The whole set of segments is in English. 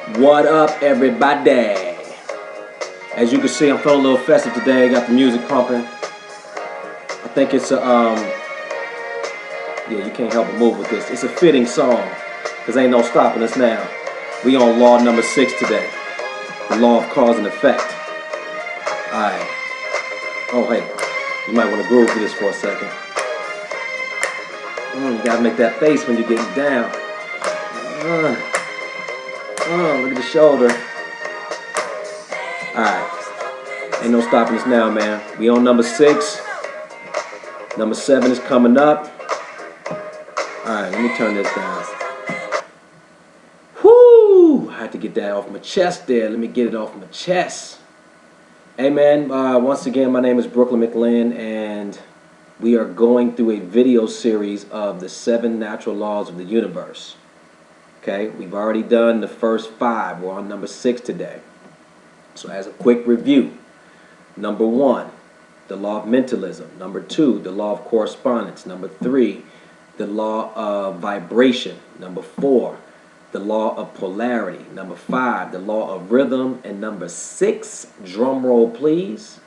What up, everybody? As you can see, I'm feeling a little festive today. Got the music pumping. I think it's a yeah, you can't help but move with this. It's a fitting song, cause ain't no stopping us now. We on law number 6 today, the law of cause and effect. All right. Oh hey, you might want to groove to this for a second. You gotta make that face when you're getting down. Look at the shoulder. Alright. Ain't no stopping us now, man. We on number 6. Number 7 is coming up. Alright, let me turn this down. Whoo! I had to get that off my chest there. Let me get it off my chest. Hey man, once again, my name is Mclinn, and we are going through a video series of the 7 natural laws of the universe. Okay, we've already done the first 5. We're on number 6 today. So as a quick review, number 1, the law of mentalism. Number 2, the law of correspondence. Number 3, the law of vibration. Number 4, the law of polarity. Number 5, the law of rhythm. And number 6, drum roll please,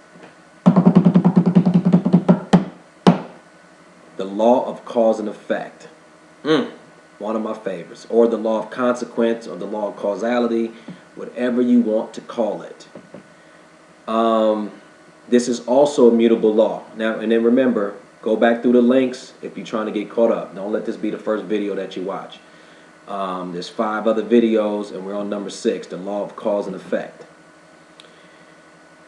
the law of cause and effect. One of my favorites. Or the law of consequence, or the law of causality, whatever you want to call it. This is also a mutable law. Now, and then remember, go back through the links if you're trying to get caught up. Don't let this be the first video that you watch. There's 5 other videos, and we're on number 6, the law of cause and effect.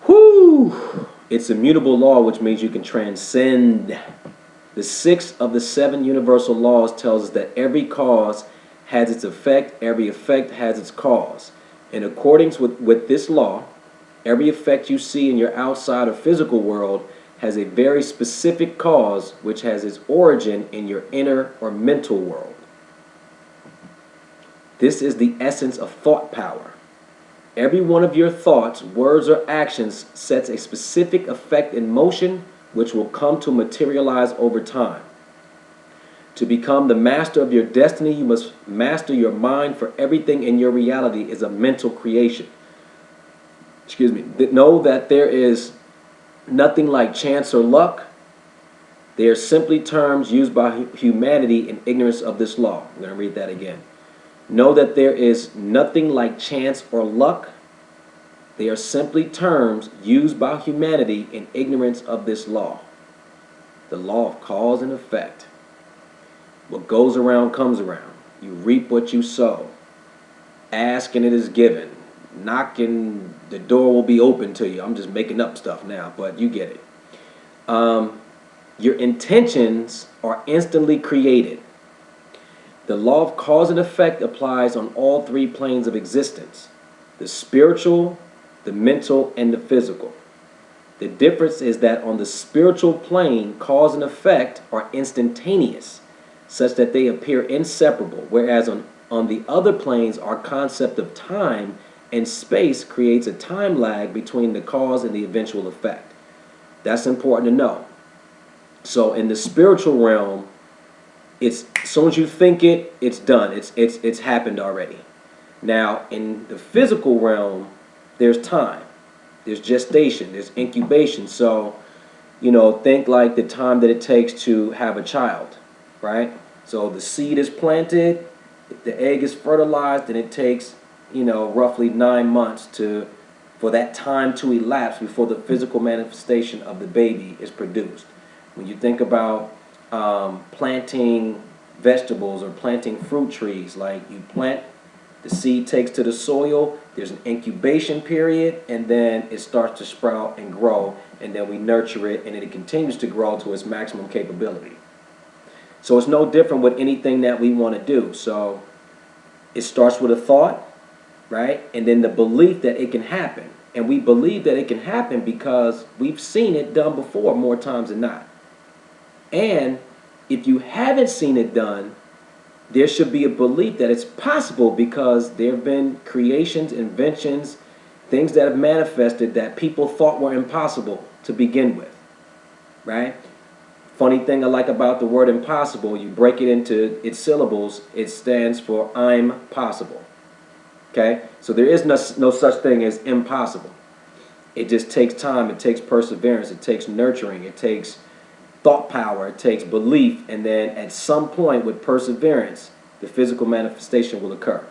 Whoo! It's a mutable law, which means you can transcend. The 6th of the 7 universal laws tells us that every cause has its effect, every effect has its cause. In accordance with this law, every effect you see in your outside or physical world has a very specific cause, which has its origin in your inner or mental world. This is the essence of thought power. Every one of your thoughts, words, or actions sets a specific effect in motion, which will come to materialize over time. To become the master of your destiny, you must master your mind, for everything in your reality is a mental creation. Excuse me. Know that there is nothing like chance or luck. They are simply terms used by humanity in ignorance of this law. I'm going to read that again. Know that there is nothing like chance or luck. They are simply terms used by humanity in ignorance of this law. The law of cause and effect. What goes around comes around. You reap what you sow. Ask and it is given. Knock and the door will be open to you. I'm just making up stuff now, but you get it. Your intentions are instantly created. The law of cause and effect applies on all 3 planes of existence: the spiritual, the mental, and the physical. The difference is that on the spiritual plane, cause and effect are instantaneous, such that they appear inseparable, whereas on the other planes, our concept of time and space creates a time lag between the cause and the eventual effect. That's important to know. So in the spiritual realm, it's as soon as you think it, it's done. It's happened already. Now in the physical realm, there's time, there's gestation, there's incubation. So, think like the time that it takes to have a child, right? So the seed is planted, the egg is fertilized, and it takes, roughly 9 months for that time to elapse before the physical manifestation of the baby is produced. When you think about planting vegetables or planting fruit trees, like you plant, the seed takes to the soil, there's an incubation period, and then it starts to sprout and grow, and then we nurture it, and then it continues to grow to its maximum capability. So it's no different with anything that we want to do. So it starts with a thought, right? And then the belief that it can happen. And we believe that it can happen because we've seen it done before more times than not. And if you haven't seen it done, there should be a belief that it's possible, because there have been creations, inventions, things that have manifested that people thought were impossible to begin with, right? Funny thing I like about the word impossible, you break it into its syllables, it stands for I'm possible. Okay? So there is no such thing as impossible. It just takes time, it takes perseverance, it takes nurturing, it takes thought power, it takes belief, and then at some point with perseverance, the physical manifestation will occur.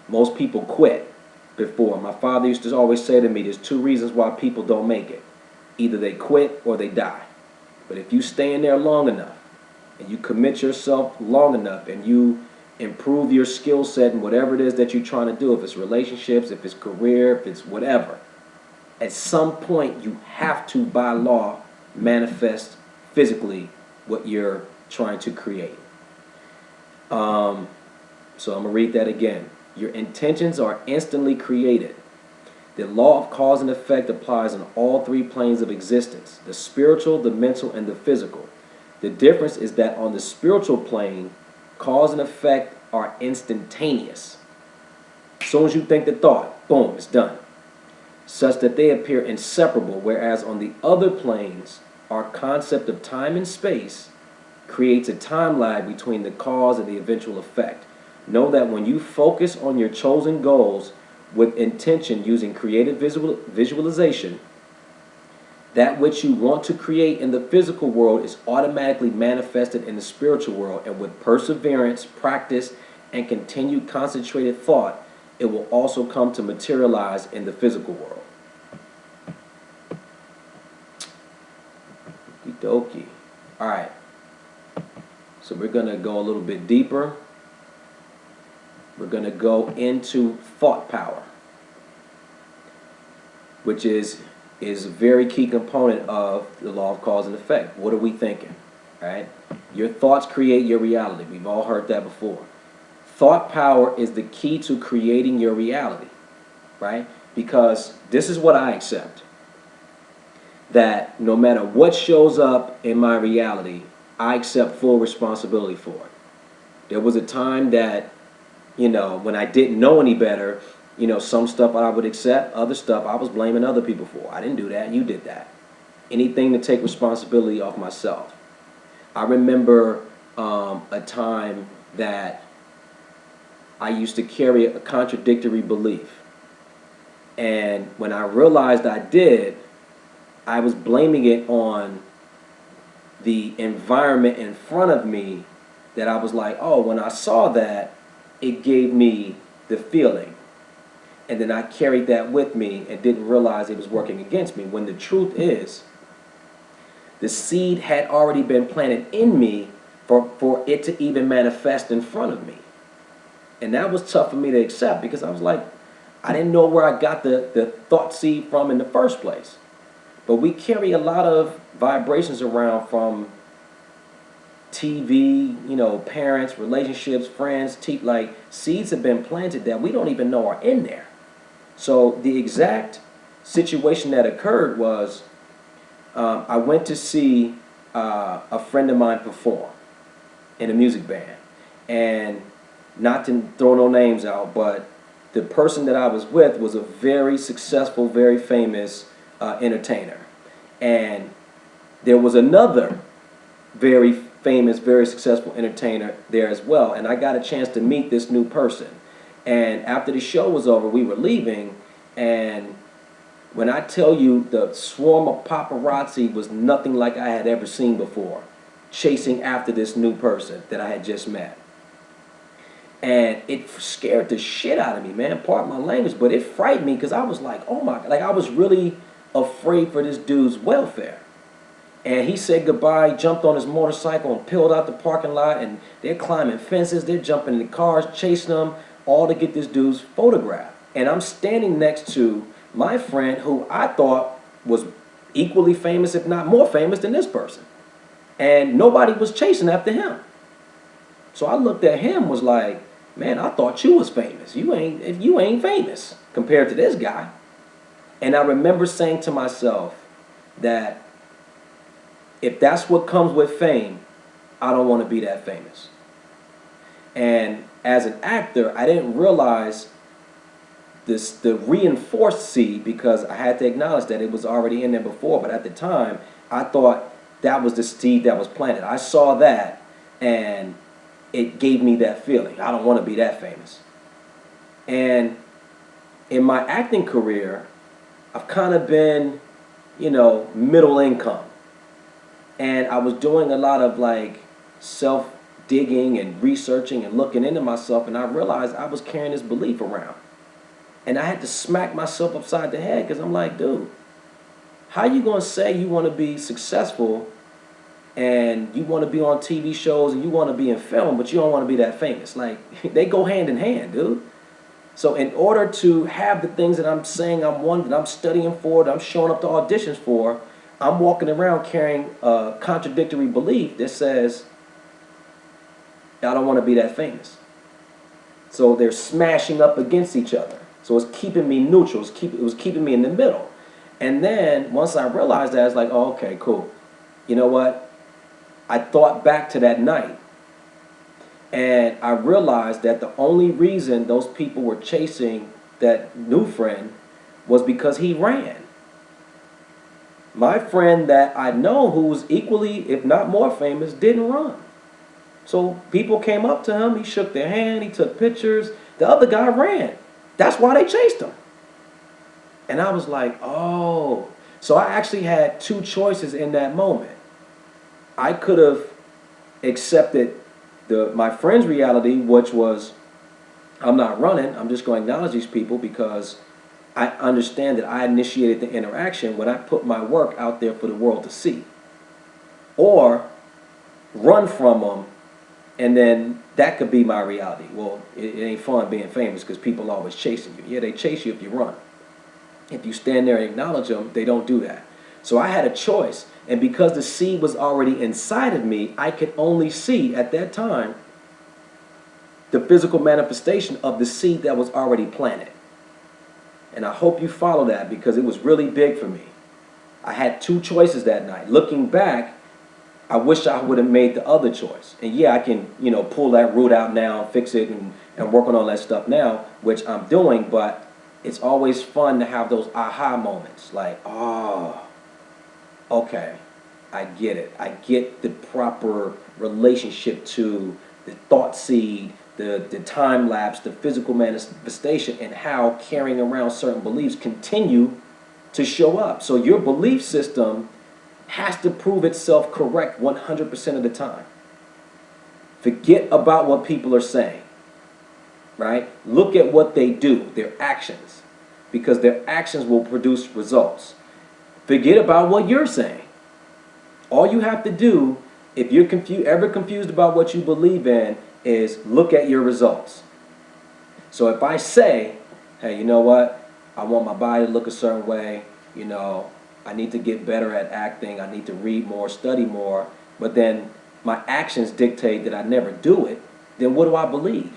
Most people quit before. My father used to always say to me, there's two reasons why people don't make it. Either they quit or they die. But if you stay in there long enough, and you commit yourself long enough, and you improve your skill set and whatever it is that you're trying to do, if it's relationships, if it's career, if it's whatever, at some point you have to, by law, manifest physically what you're trying to create. So I'm going to read that again. Your intentions are instantly created. The law of cause and effect applies on all three planes of existence, the spiritual, the mental, and the physical. The difference is that on the spiritual plane, cause and effect are instantaneous. As soon as you think the thought, boom, it's done. Such that they appear inseparable, whereas on the other planes, our concept of time and space creates a time lag between the cause and the eventual effect. Know that when you focus on your chosen goals with intention using creative visualization, that which you want to create in the physical world is automatically manifested in the spiritual world, and with perseverance, practice, and continued concentrated thought, it will also come to materialize in the physical world. Okie dokie. All right. So we're going to go a little bit deeper. We're going to go into thought power, which is a very key component of the law of cause and effect. What are we thinking? Right? Your thoughts create your reality. We've all heard that before. Thought power is the key to creating your reality, right? Because this is what I accept. That no matter what shows up in my reality, I accept full responsibility for it. There was a time that, when I didn't know any better, some stuff I would accept, other stuff I was blaming other people for. I didn't do that, you did that. Anything to take responsibility off myself. I remember a time that I used to carry a contradictory belief. And when I realized I did, I was blaming it on the environment in front of me, that I was like, oh, when I saw that, it gave me the feeling. And then I carried that with me and didn't realize it was working against me. When the truth is, the seed had already been planted in me for it to even manifest in front of me. And that was tough for me to accept, because I was like, I didn't know where I got the thought seed from in the first place. But we carry a lot of vibrations around from TV, parents, relationships, friends, like seeds have been planted that we don't even know are in there. So the exact situation that occurred was I went to see a friend of mine perform in a music band. And not to throw no names out, but the person that I was with was a very successful, very famous entertainer. And there was another very famous, very successful entertainer there as well. And I got a chance to meet this new person. And after the show was over, we were leaving. And when I tell you, the swarm of paparazzi was nothing like I had ever seen before, chasing after this new person that I had just met. And it scared the shit out of me, man. Pardon my language, but it frightened me, because I was like, oh my, like I was really afraid for this dude's welfare. And he said goodbye, jumped on his motorcycle and peeled out the parking lot, and they're climbing fences, they're jumping in the cars, chasing them, all to get this dude's photograph. And I'm standing next to my friend, who I thought was equally famous, if not more famous than this person. And nobody was chasing after him. So I looked at him, was like, man, I thought you was famous. You ain't famous compared to this guy. And I remember saying to myself that if that's what comes with fame, I don't want to be that famous. And as an actor, I didn't realize the reinforced seed, because I had to acknowledge that it was already in there before. But at the time, I thought that was the seed that was planted. I saw that, and it gave me that feeling. I don't want to be that famous. And in my acting career, I've kind of been, middle income. And I was doing a lot of like self digging and researching and looking into myself, and I realized I was carrying this belief around. And I had to smack myself upside the head because I'm like, dude, how you going to say you want to be successful and you want to be on TV shows and you want to be in film, but you don't want to be that famous? Like, they go hand in hand, dude. So in order to have the things that I'm saying that I'm studying for, that I'm showing up to auditions for, I'm walking around carrying a contradictory belief that says, I don't want to be that famous. So they're smashing up against each other. So it's keeping me neutral. It was keeping me in the middle. And then once I realized that, it's like, oh, okay, cool. You know what? I thought back to that night. And I realized that the only reason those people were chasing that new friend was because he ran. My friend that I know, who was equally, if not more famous, didn't run. So people came up to him, he shook their hand, he took pictures. The other guy ran. That's why they chased him. And I was like, oh. So I actually had two choices in that moment. I could have accepted my friend's reality, which was, I'm not running, I'm just going to acknowledge these people because I understand that I initiated the interaction when I put my work out there for the world to see. Or run from them, and then that could be my reality. Well, it ain't fun being famous because people are always chasing you. Yeah, they chase you if you run. If you stand there and acknowledge them, they don't do that. So I had a choice. And because the seed was already inside of me, I could only see at that time the physical manifestation of the seed that was already planted. And I hope you follow that because it was really big for me. I had two choices that night. Looking back, I wish I would have made the other choice. And yeah, I can, pull that root out now, fix it, and work on all that stuff now, which I'm doing, but it's always fun to have those aha moments. Like, oh, okay, I get it. I get the proper relationship to the thought seed, the time lapse, the physical manifestation, and how carrying around certain beliefs continue to show up. So your belief system has to prove itself correct 100% of the time. Forget about what people are saying, right? Look at what they do, their actions, because their actions will produce results. Forget about what you're saying. All you have to do, if you're ever confused about what you believe in, is look at your results. So if I say, hey, you know what? I want my body to look a certain way, I need to get better at acting, I need to read more, study more, but then my actions dictate that I never do it, then what do I believe?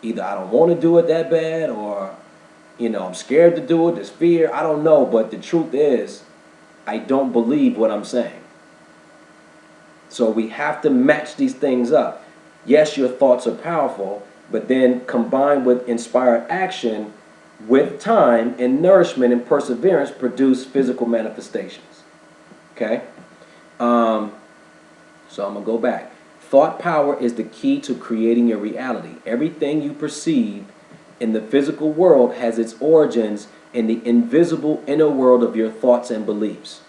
Either I don't want to do it that bad, or I'm scared to do it, there's fear, I don't know, but the truth is, I don't believe what I'm saying. So we have to match these things up. Yes, your thoughts are powerful, but then combined with inspired action, with time and nourishment and perseverance, produce physical manifestations. Okay? So I'm going to go back. Thought power is the key to creating your reality. Everything you perceive in the physical world has its origins in the invisible inner world of your thoughts and beliefs.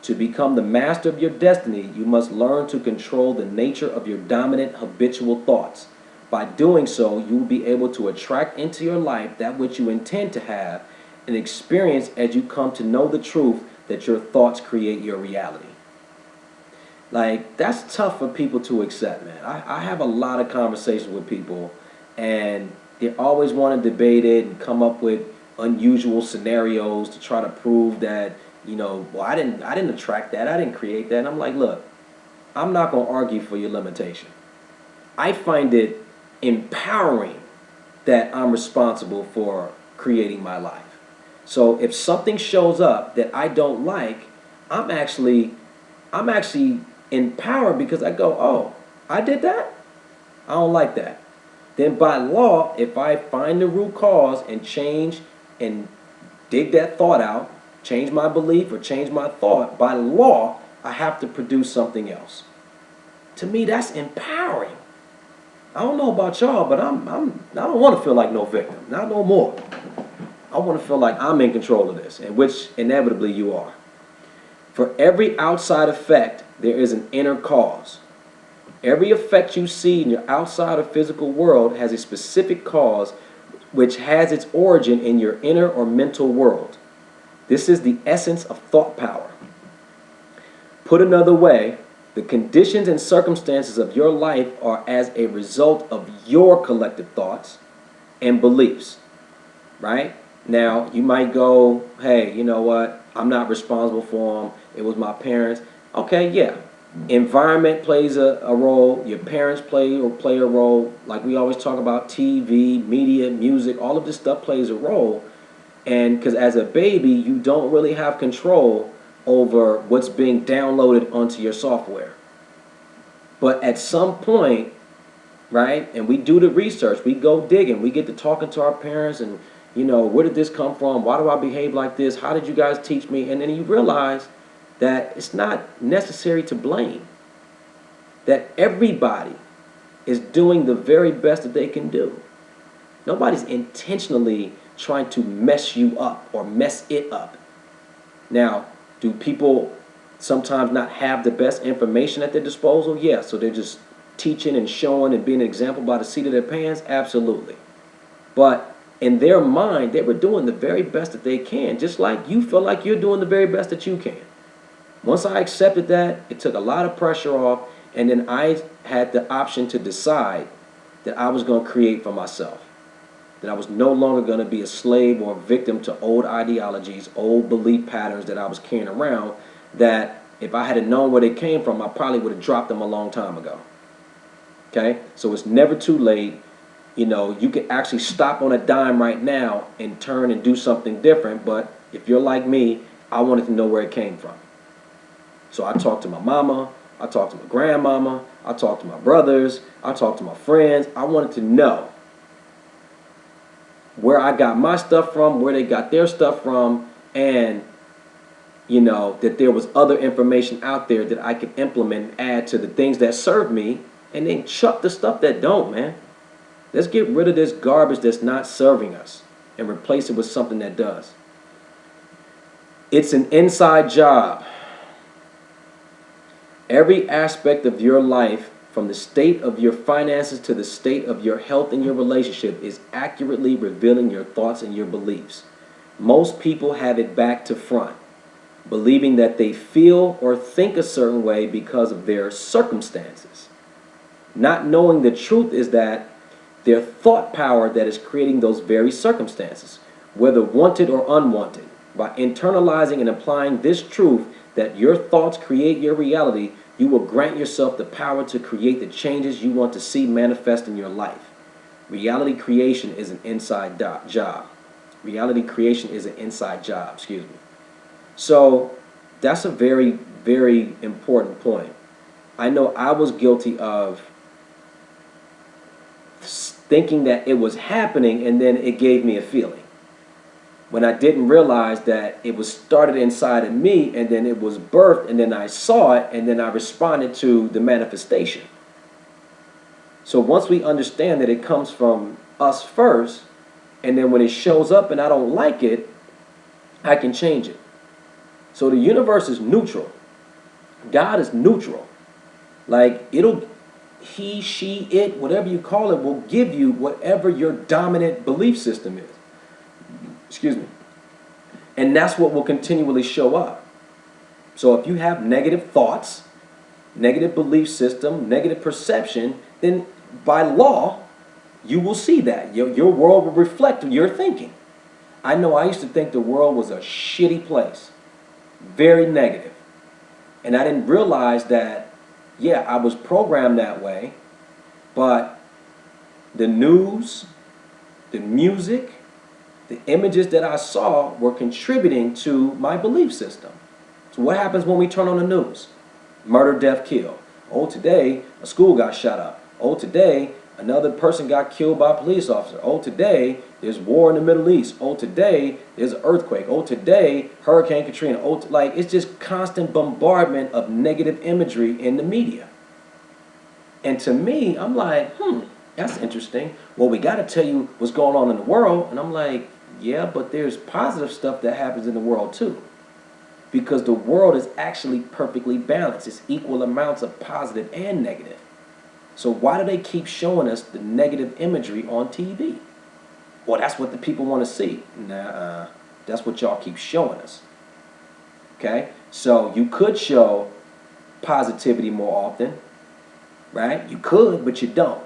To become the master of your destiny, you must learn to control the nature of your dominant habitual thoughts. By doing so, you will be able to attract into your life that which you intend to have and experience as you come to know the truth that your thoughts create your reality. Like, that's tough for people to accept, man. I have a lot of conversations with people, and they always want to debate it and come up with unusual scenarios to try to prove that, well, I didn't attract that, I didn't create that. And I'm like, look, I'm not going to argue for your limitation. I find it empowering that I'm responsible for creating my life. So if something shows up that I don't like, I'm actually empowered because I go, oh, I did that? I don't like that. Then by law, if I find the root cause and change and dig that thought out, change my belief or change my thought, by law, I have to produce something else. To me, that's empowering. I don't know about y'all, but I don't want to feel like no victim. Not no more. I want to feel like I'm in control of this, and which inevitably you are. For every outside effect, there is an inner cause. Every effect you see in your outside or physical world has a specific cause which has its origin in your inner or mental world. This is the essence of thought power. Put another way, the conditions and circumstances of your life are as a result of your collective thoughts and beliefs, right? Now, you might go, hey, you know what? I'm not responsible for them. It was my parents. Okay, yeah. Environment plays a role. Your parents play a role. Like we always talk about TV, media, music, all of this stuff plays a role. And because as a baby, you don't really have control over what's being downloaded onto your software. But at some point, right, and we do the research, we go digging, we get to talking to our parents and, you know, where did this come from? Why do I behave like this? How did you guys teach me? And then you realize that it's not necessary to blame. That everybody is doing the very best that they can do. Nobody's intentionally trying to mess you up or mess it up. Now, do people sometimes not have the best information at their disposal? Yeah, so they're just teaching and showing and being an example by the seat of their pants? Absolutely. But in their mind, they were doing the very best that they can, just like you feel like you're doing the very best that you can. Once I accepted that, it took a lot of pressure off, and then I had the option to decide that I was going to create for myself. That I was no longer going to be a slave or a victim to old ideologies, old belief patterns that I was carrying around, that if I had known where they came from, I probably would have dropped them a long time ago. Okay? So it's never too late. You know, you can actually stop on a dime right now and turn and do something different, but if you're like me, I wanted to know where it came from. So I talked to my mama, I talked to my grandmama, I talked to my brothers, I talked to my friends. I wanted to know where I got my stuff from, where they got their stuff from, and, you know, that there was other information out there that I could implement and add to the things that serve me, and then chuck the stuff that don't, man. Let's get rid of this garbage that's not serving us and replace it with something that does. It's an inside job. Every aspect of your life, from the state of your finances to the state of your health and your relationship, is accurately revealing your thoughts and your beliefs. Most people have it back to front, believing that they feel or think a certain way because of their circumstances. Not knowing the truth is that their thought power that is creating those very circumstances, whether wanted or unwanted. By internalizing and applying this truth that your thoughts create your reality, you will grant yourself the power to create the changes you want to see manifest in your life. Reality creation is an inside job. Reality creation is an inside job, excuse me. So that's a very, very important point. I know I was guilty of thinking that it was happening, and then it gave me a feeling. When I didn't realize that it was started inside of me, and then it was birthed, and then I saw it, and then I responded to the manifestation. So once we understand that it comes from us first, and then when it shows up and I don't like it, I can change it. So the universe is neutral. God is neutral. Like, he, she, it, whatever you call it, will give you whatever your dominant belief system is. Excuse me. And that's what will continually show up. So if you have negative thoughts, negative belief system, negative perception, then by law, you will see that. Your world will reflect your thinking. I know I used to think the world was a shitty place. Very negative. And I didn't realize that, yeah, I was programmed that way, but the news, the music, the images that I saw were contributing to my belief system. So what happens when we turn on the news? Murder, death, kill. Oh, today a school got shot up. Oh, today another person got killed by a police officer. Oh, today there's war in the Middle East. Oh, today there's an earthquake. Oh, today Hurricane Katrina. Oh, like, it's just constant bombardment of negative imagery in the media. And to me, I'm like, that's interesting. Well, we got to tell you what's going on in the world. And I'm like, Yeah, but there's positive stuff that happens in the world too. Because the world is actually perfectly balanced. It's equal amounts of positive and negative. So why do they keep showing us the negative imagery on TV? Well, that's what the people want to see. Nah, that's what y'all keep showing us. Okay? So you could show positivity more often, right? You could, but you don't.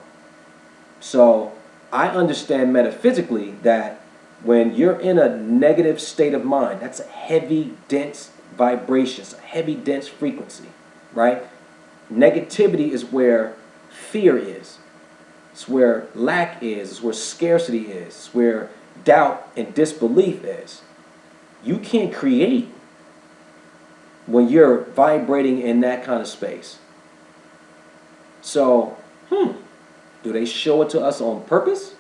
So I understand metaphysically that when you're in a negative state of mind, that's a heavy, dense vibration, it's a heavy, dense frequency, right? Negativity is where fear is. It's where lack is. It's where scarcity is. It's where doubt and disbelief is. You can't create when you're vibrating in that kind of space. So, do they show it to us on purpose?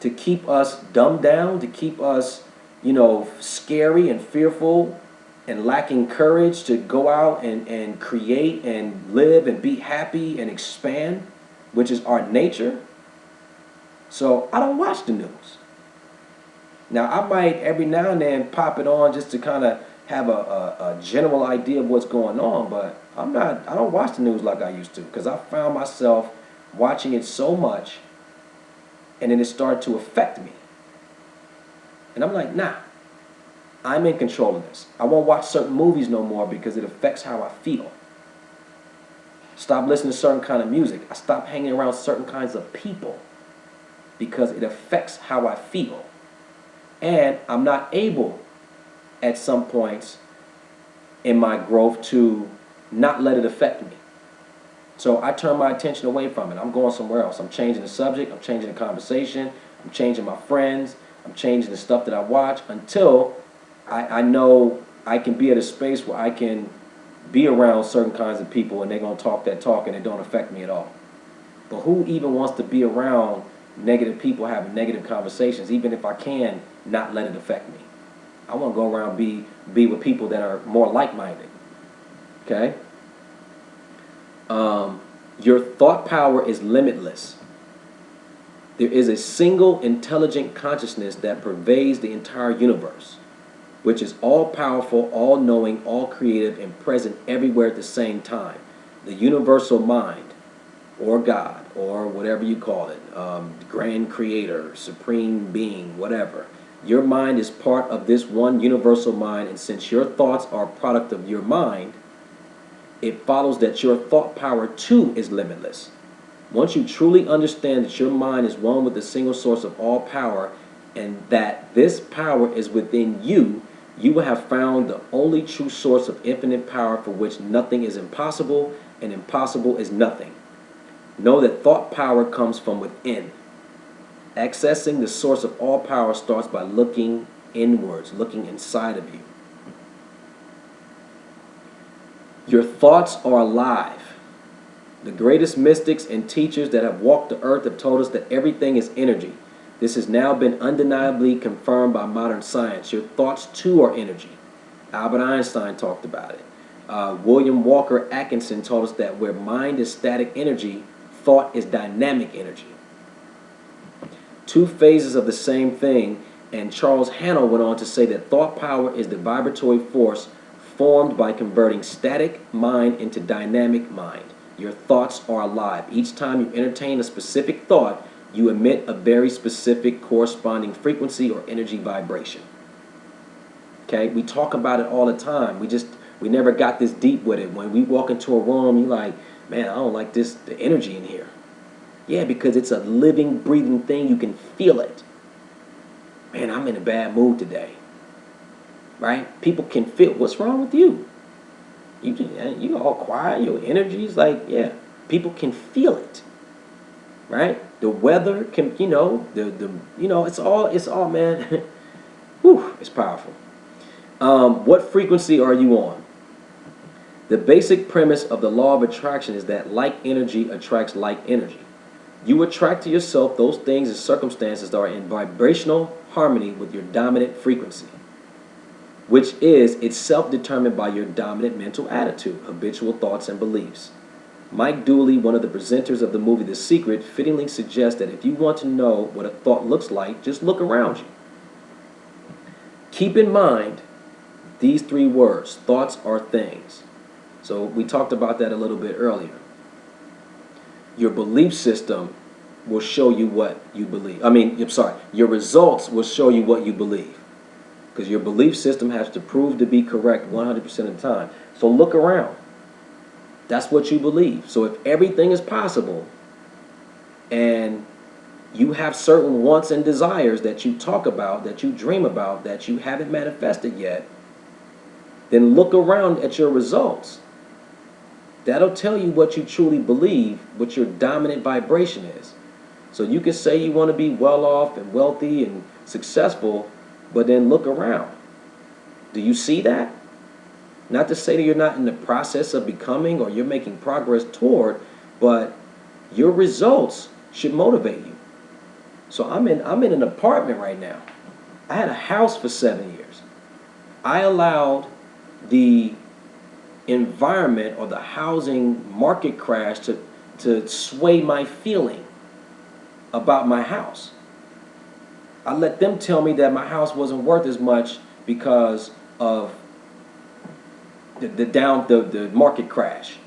To keep us dumbed down, to keep us, scary and fearful and lacking courage to go out and create and live and be happy and expand, which is our nature. So I don't watch the news. Now I might every now and then pop it on just to kind of have a general idea of what's going on, but I don't watch the news like I used to, because I found myself watching it so much and then it started to affect me. And I'm like, nah, I'm in control of this. I won't watch certain movies no more because it affects how I feel. Stop listening to certain kind of music. I stop hanging around certain kinds of people because it affects how I feel. And I'm not able at some points in my growth to not let it affect me. So I turn my attention away from it. I'm going somewhere else. I'm changing the subject. I'm changing the conversation. I'm changing my friends. I'm changing the stuff that I watch until I know I can be at a space where I can be around certain kinds of people and they're going to talk that talk and it don't affect me at all. But who even wants to be around negative people having negative conversations, even if I can not let it affect me? I want to go around be with people that are more like-minded. Okay? Your thought power is limitless. There is a single intelligent consciousness that pervades the entire universe, which is all-powerful, all-knowing, all-creative, and present everywhere at the same time. The universal mind, or God, or whatever you call it, grand creator, supreme being, whatever. Your mind is part of this one universal mind, and since your thoughts are a product of your mind, it follows that your thought power too is limitless. Once you truly understand that your mind is one with the single source of all power, and that this power is within you, you will have found the only true source of infinite power, for which nothing is impossible and impossible is nothing. Know that thought power comes from within. Accessing the source of all power starts by looking inwards, looking inside of you. Your thoughts are alive. The greatest mystics and teachers that have walked the earth have told us that everything is energy. This has now been undeniably confirmed by modern science. Your thoughts too are energy. Albert Einstein talked about it. William Walker Atkinson told us that where mind is static energy, thought is dynamic energy. Two phases of the same thing, and Charles Hannell went on to say that thought power is the vibratory force formed by converting static mind into dynamic mind. Your thoughts are alive. Each time you entertain a specific thought, you emit a very specific corresponding frequency or energy vibration. Okay, we talk about it all the time. We never got this deep with it. When we walk into a room, you're like, man, I don't like the energy in here. Yeah, because it's a living, breathing thing. You can feel it. Man, I'm in a bad mood today. Right? People can feel, what's wrong with you? You all quiet, your energy is like, yeah, people can feel it. Right? The weather can, it's all, man. Whew, it's powerful. What frequency are you on? The basic premise of the law of attraction is that like energy attracts like energy. You attract to yourself those things and circumstances that are in vibrational harmony with your dominant frequency, which is itself determined by your dominant mental attitude, habitual thoughts, and beliefs. Mike Dooley, one of the presenters of the movie The Secret, fittingly suggests that if you want to know what a thought looks like, just look around you. Keep in mind these three words: thoughts are things. So we talked about that a little bit earlier. Your belief system will show you what you believe. Your results will show you what you believe. Because your belief system has to prove to be correct 100% of the time. So look around. That's what you believe. So if everything is possible and you have certain wants and desires that you talk about, that you dream about, that you haven't manifested yet, then look around at your results. That'll tell you what you truly believe, what your dominant vibration is. So you can say you want to be well off and wealthy and successful, but then look around. Do you see that? Not to say that you're not in the process of becoming or you're making progress toward, but your results should motivate you. So I'm in an apartment right now. I had a house for 7 years. I allowed the environment or the housing market crash to sway my feeling about my house. I let them tell me that my house wasn't worth as much because of the market crash,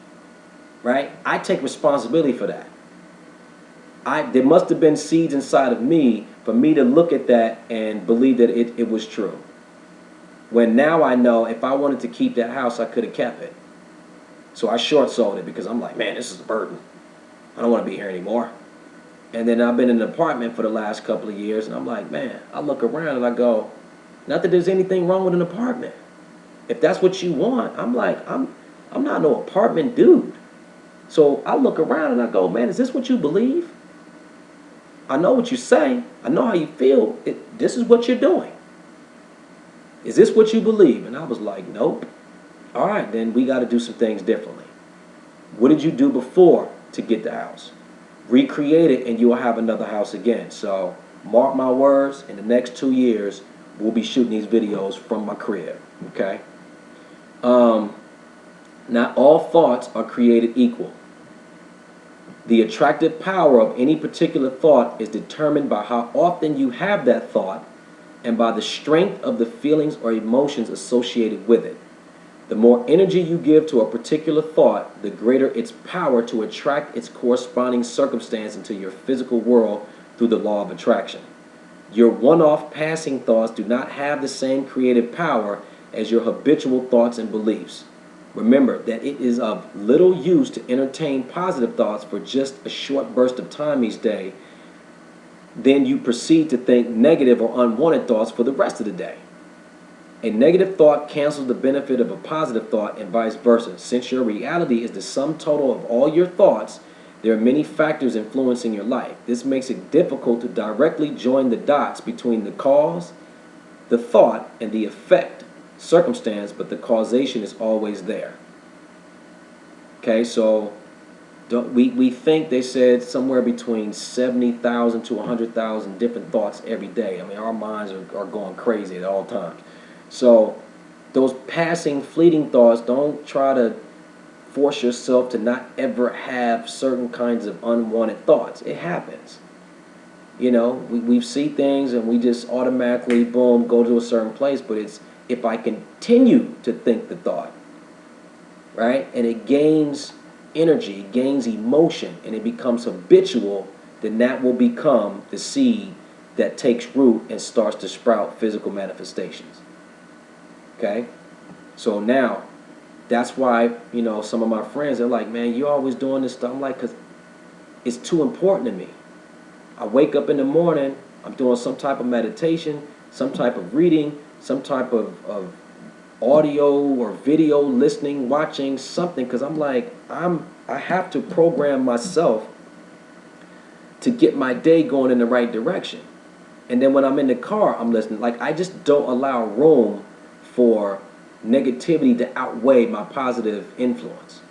right? I take responsibility for that. There must have been seeds inside of me for me to look at that and believe that it was true. When now I know if I wanted to keep that house, I could have kept it. So I short sold it because I'm like, man, this is a burden. I don't want to be here anymore. And then I've been in an apartment for the last couple of years, and I'm like, man, I look around and I go, not that there's anything wrong with an apartment. If that's what you want, I'm like, I'm not no apartment dude. So I look around and I go, man, is this what you believe? I know what you say. I know how you feel. This is what you're doing. Is this what you believe? And I was like, nope. All right, then we got to do some things differently. What did you do before to get the house? Recreate it and you will have another house again. So mark my words, in the next 2 years, we'll be shooting these videos from my crib, okay? Not all thoughts are created equal. The attractive power of any particular thought is determined by how often you have that thought and by the strength of the feelings or emotions associated with it. The more energy you give to a particular thought, the greater its power to attract its corresponding circumstance into your physical world through the law of attraction. Your one-off passing thoughts do not have the same creative power as your habitual thoughts and beliefs. Remember that it is of little use to entertain positive thoughts for just a short burst of time each day. Then you proceed to think negative or unwanted thoughts for the rest of the day. A negative thought cancels the benefit of a positive thought and vice versa. Since your reality is the sum total of all your thoughts, there are many factors influencing your life. This makes it difficult to directly join the dots between the cause, the thought, and the effect, circumstance, but the causation is always there. Okay, so we think they said somewhere between 70,000 to 100,000 different thoughts every day. I mean, our minds are going crazy at all times. So those passing, fleeting thoughts, don't try to force yourself to not ever have certain kinds of unwanted thoughts. It happens. You know, we see things and we just automatically, boom, go to a certain place. But it's if I continue to think the thought, right, and it gains energy, it gains emotion, and it becomes habitual, then that will become the seed that takes root and starts to sprout physical manifestations. Okay? So now, that's why, you know, some of my friends, they're like, man, you're always doing this stuff. I'm like, because it's too important to me. I wake up in the morning, I'm doing some type of meditation, some type of reading, some type of audio or video listening, watching something, because I'm like, I have to program myself to get my day going in the right direction. And then when I'm in the car, I'm listening. Like, I just don't allow room for negativity to outweigh my positive influence,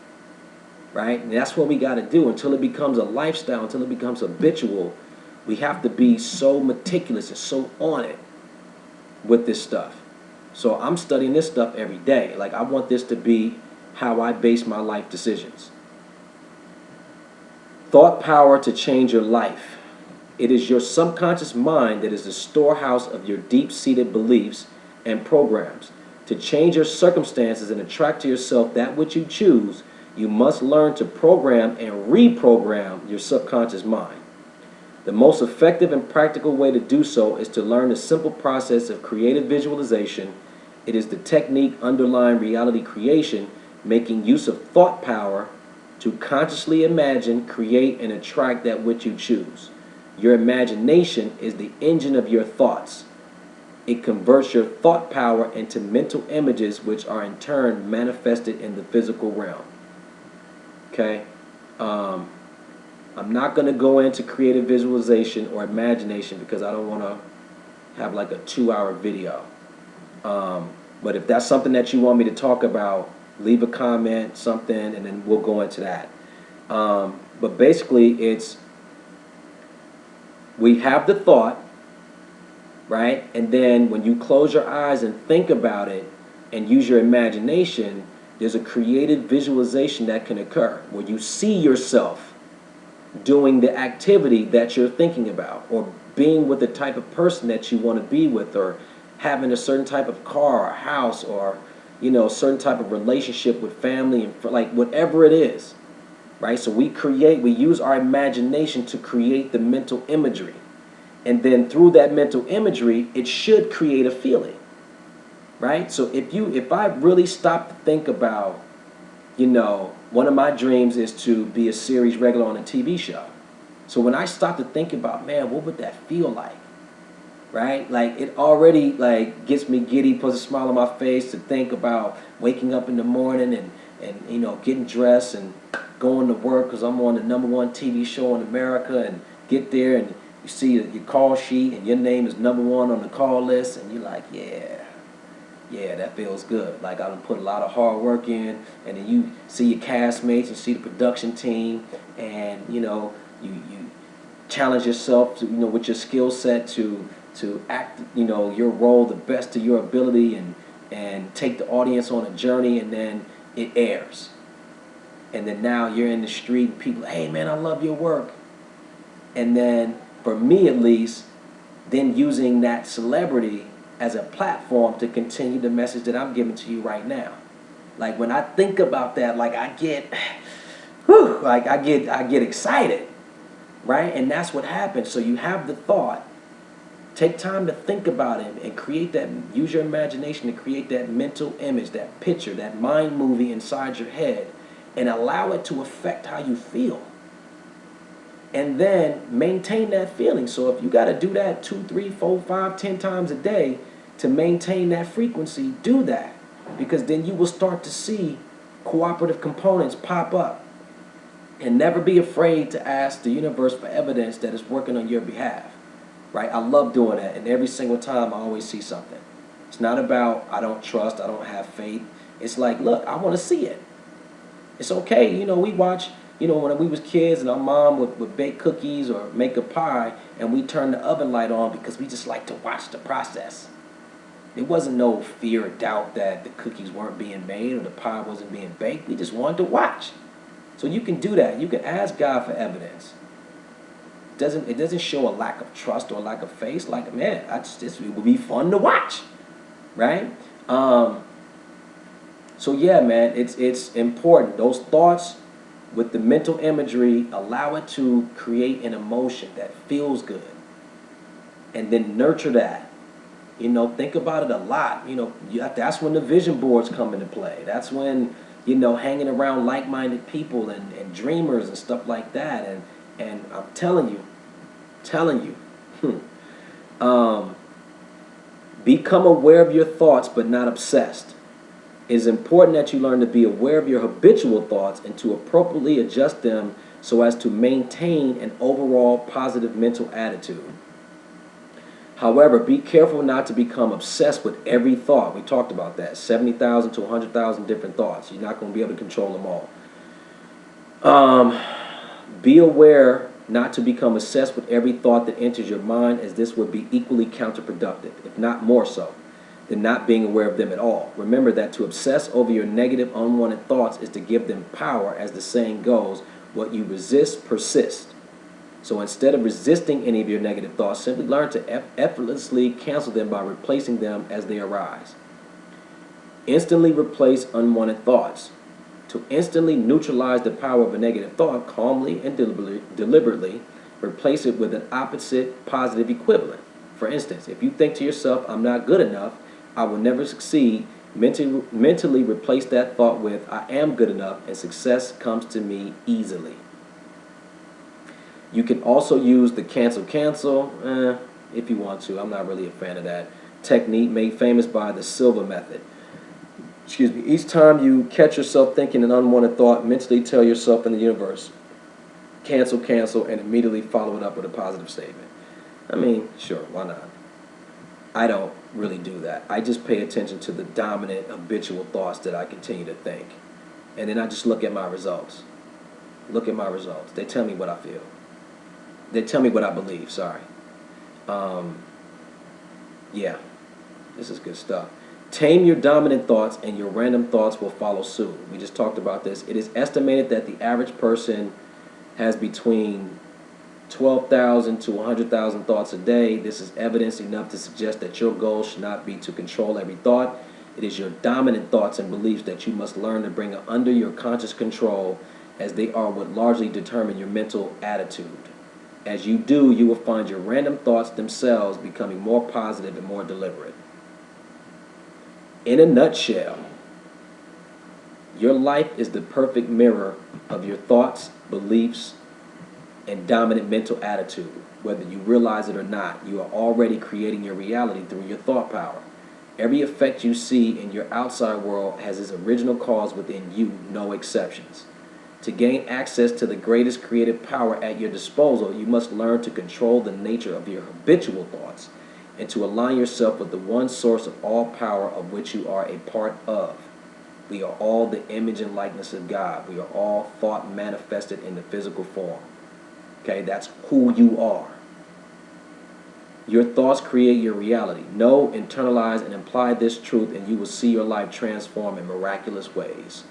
right? And that's what we got to do until it becomes a lifestyle, until it becomes habitual. We have to be so meticulous and so on it with this stuff. So I'm studying this stuff every day. Like, I want this to be how I base my life decisions. Thought power to change your life. It is your subconscious mind that is the storehouse of your deep-seated beliefs and programs. To change your circumstances and attract to yourself that which you choose, you must learn to program and reprogram your subconscious mind. The most effective and practical way to do so is to learn the simple process of creative visualization. It is the technique underlying reality creation, making use of thought power to consciously imagine, create, and attract that which you choose. Your imagination is the engine of your thoughts. It converts your thought power into mental images, which are in turn manifested in the physical realm. Okay? I'm not going to go into creative visualization or imagination because I don't want to have like a 2-hour video. But if that's something that you want me to talk about, leave a comment, something, and then we'll go into that. But basically, we have the thought, right? And then when you close your eyes and think about it and use your imagination, there's a creative visualization that can occur where you see yourself doing the activity that you're thinking about, or being with the type of person that you want to be with, or having a certain type of car or house, or a certain type of relationship with family and like whatever it is, right? So we use our imagination to create the mental imagery, and then through that mental imagery, it should create a feeling, right? So if I really stop to think about, one of my dreams is to be a series regular on a TV show. So when I start to think about, man, what would that feel like? Right? Like it already like gets me giddy, puts a smile on my face to think about waking up in the morning and getting dressed and going to work because I'm on the #1 TV show in America, and get there and you see your call sheet and your name is #1 on the call list, and you're like, yeah, that feels good. Like I done put a lot of hard work in, and then you see your castmates, you see the production team, and you challenge yourself to, with your skill set to act, your role the best of your ability, and take the audience on a journey, and then it airs. And then now you're in the street and people, hey man, I love your work. And then for me at least, then using that celebrity as a platform to continue the message that I'm giving to you right now. Like when I think about that, like I get excited, right? And that's what happens. So you have the thought, take time to think about it and create that, use your imagination to create that mental image, that picture, that mind movie inside your head, and allow it to affect how you feel. And then maintain that feeling. So if you got to do that 2, 3, 4, 5, 10 times a day to maintain that frequency, do that. Because then you will start to see cooperative components pop up. And never be afraid to ask the universe for evidence that it's working on your behalf. Right? I love doing that. And every single time I always see something. It's not about I don't trust, I don't have faith. It's like, look, I want to see it. It's okay. We watch, when we was kids and our mom would bake cookies or make a pie, and we turned the oven light on because we just like to watch the process. There wasn't no fear or doubt that the cookies weren't being made or the pie wasn't being baked. We just wanted to watch. So you can do that. You can ask God for evidence. It doesn't show a lack of trust or a lack of faith. Like, man, it would be fun to watch, right? So yeah, man, it's important. Those thoughts with the mental imagery, allow it to create an emotion that feels good, and then nurture that. Think about it a lot. That's when the vision boards come into play. That's when, hanging around like-minded people and dreamers and stuff like that. And I'm telling you, become aware of your thoughts but not obsessed. It is important that you learn to be aware of your habitual thoughts and to appropriately adjust them so as to maintain an overall positive mental attitude. However, be careful not to become obsessed with every thought. We talked about that. 70,000 to 100,000 different thoughts. You're not going to be able to control them all. Be aware not to become obsessed with every thought that enters your mind, as this would be equally counterproductive, if not more so, than not being aware of them at all. Remember that to obsess over your negative, unwanted thoughts is to give them power. As the saying goes, what you resist persists. So instead of resisting any of your negative thoughts, simply learn to effortlessly cancel them by replacing them as they arise. Instantly replace unwanted thoughts. To instantly neutralize the power of a negative thought, calmly and deliberately replace it with an opposite positive equivalent. For instance, if you think to yourself, I'm not good enough, I will never succeed, mentally replace that thought with, I am good enough and success comes to me easily. You can also use the cancel if you want to. I'm not really a fan of that technique, made famous by the Silva method. Excuse me. Each time you catch yourself thinking an unwanted thought, mentally tell yourself in the universe, cancel, and immediately follow it up with a positive statement. I mean, sure, why not? I don't really do that. I just pay attention to the dominant habitual thoughts that I continue to think. And then I just look at my results. Look at my results. They tell me what I feel. They tell me what I believe, sorry. Yeah, this is good stuff. Tame your dominant thoughts and your random thoughts will follow suit. We just talked about this. It is estimated that the average person has between 12,000 to 100,000 thoughts a day. This is evidence enough to suggest that your goal should not be to control every thought. It is your dominant thoughts and beliefs that you must learn to bring under your conscious control, as they are what largely determine your mental attitude. As you do, you will find your random thoughts themselves becoming more positive and more deliberate. In a nutshell, your life is the perfect mirror of your thoughts, beliefs, and dominant mental attitude. Whether you realize it or not, you are already creating your reality through your thought power. Every effect you see in your outside world has its original cause within you, no exceptions. To gain access to the greatest creative power at your disposal, you must learn to control the nature of your habitual thoughts and to align yourself with the one source of all power of which you are a part of. We are all the image and likeness of God. We are all thought manifested in the physical form. Okay, that's who you are. Your thoughts create your reality. Know, internalize, and apply this truth, and you will see your life transform in miraculous ways.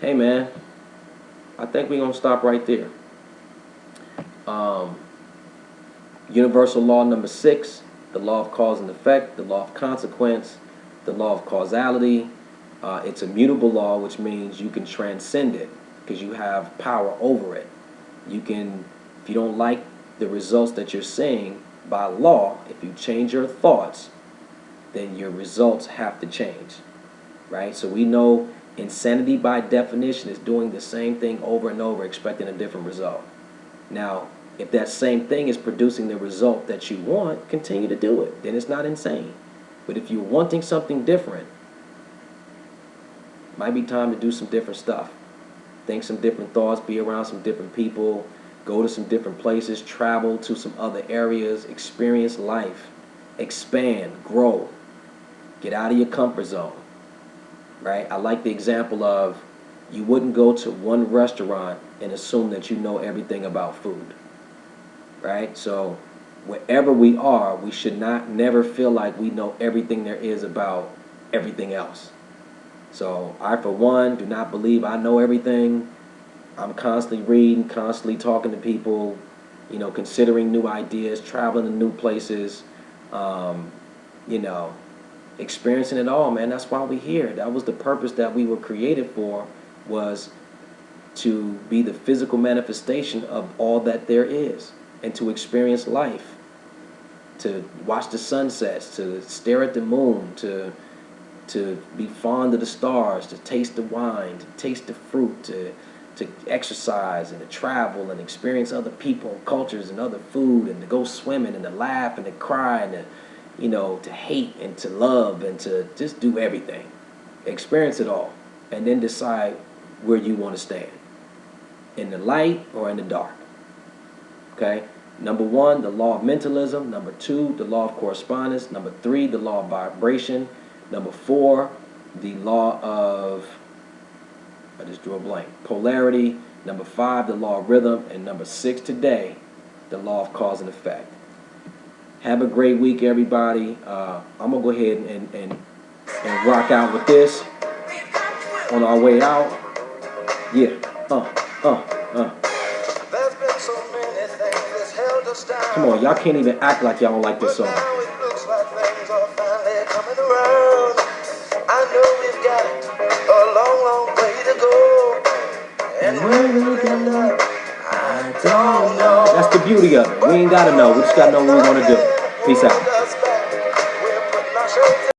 Hey, man. I think we're going to stop right there. Universal law number 6, the law of cause and effect, the law of consequence, the law of causality. It's a mutable law, which means you can transcend it because you have power over it. You can, if you don't like the results that you're seeing, by law, if you change your thoughts, then your results have to change, right? So we know insanity by definition is doing the same thing over and over, expecting a different result. Now, if that same thing is producing the result that you want, continue to do it. Then it's not insane. But if you're wanting something different, it might be time to do some different stuff. Think some different thoughts, be around some different people, go to some different places, travel to some other areas, experience life, expand, grow, get out of your comfort zone. Right? I like the example of you wouldn't go to one restaurant and assume that you know everything about food. Right? So wherever we are, we should never feel like we know everything there is about everything else. So I, for one, do not believe I know everything. I'm constantly reading, constantly talking to people, considering new ideas, traveling to new places, experiencing it all, man. That's why we're here. That was the purpose that we were created for, was to be the physical manifestation of all that there is and to experience life, to watch the sunsets, to stare at the moon, to be fond of the stars, to taste the wine, to taste the fruit, to exercise and to travel and experience other people and cultures and other food, and to go swimming and to laugh and to cry and to hate and to love and to just do everything. Experience it all and then decide where you want to stand, in the light or in the dark. Okay? Number 1, the law of mentalism. Number 2, the law of correspondence. Number 3, the law of vibration. Number 4, the law of, I just drew a blank, polarity. Number 5, the law of rhythm. And number 6 today, the law of cause and effect. Have a great week, everybody. I'm going to go ahead and rock out with this on our way out. Yeah. There's been so many Come on, y'all can't even act like y'all don't like this song. Now it looks like things are finally coming around. I know we've got a long, long way to go. And where we'll end up, I don't know. That's the beauty of it. We ain't gotta know. We just gotta know what we want to do. Peace out.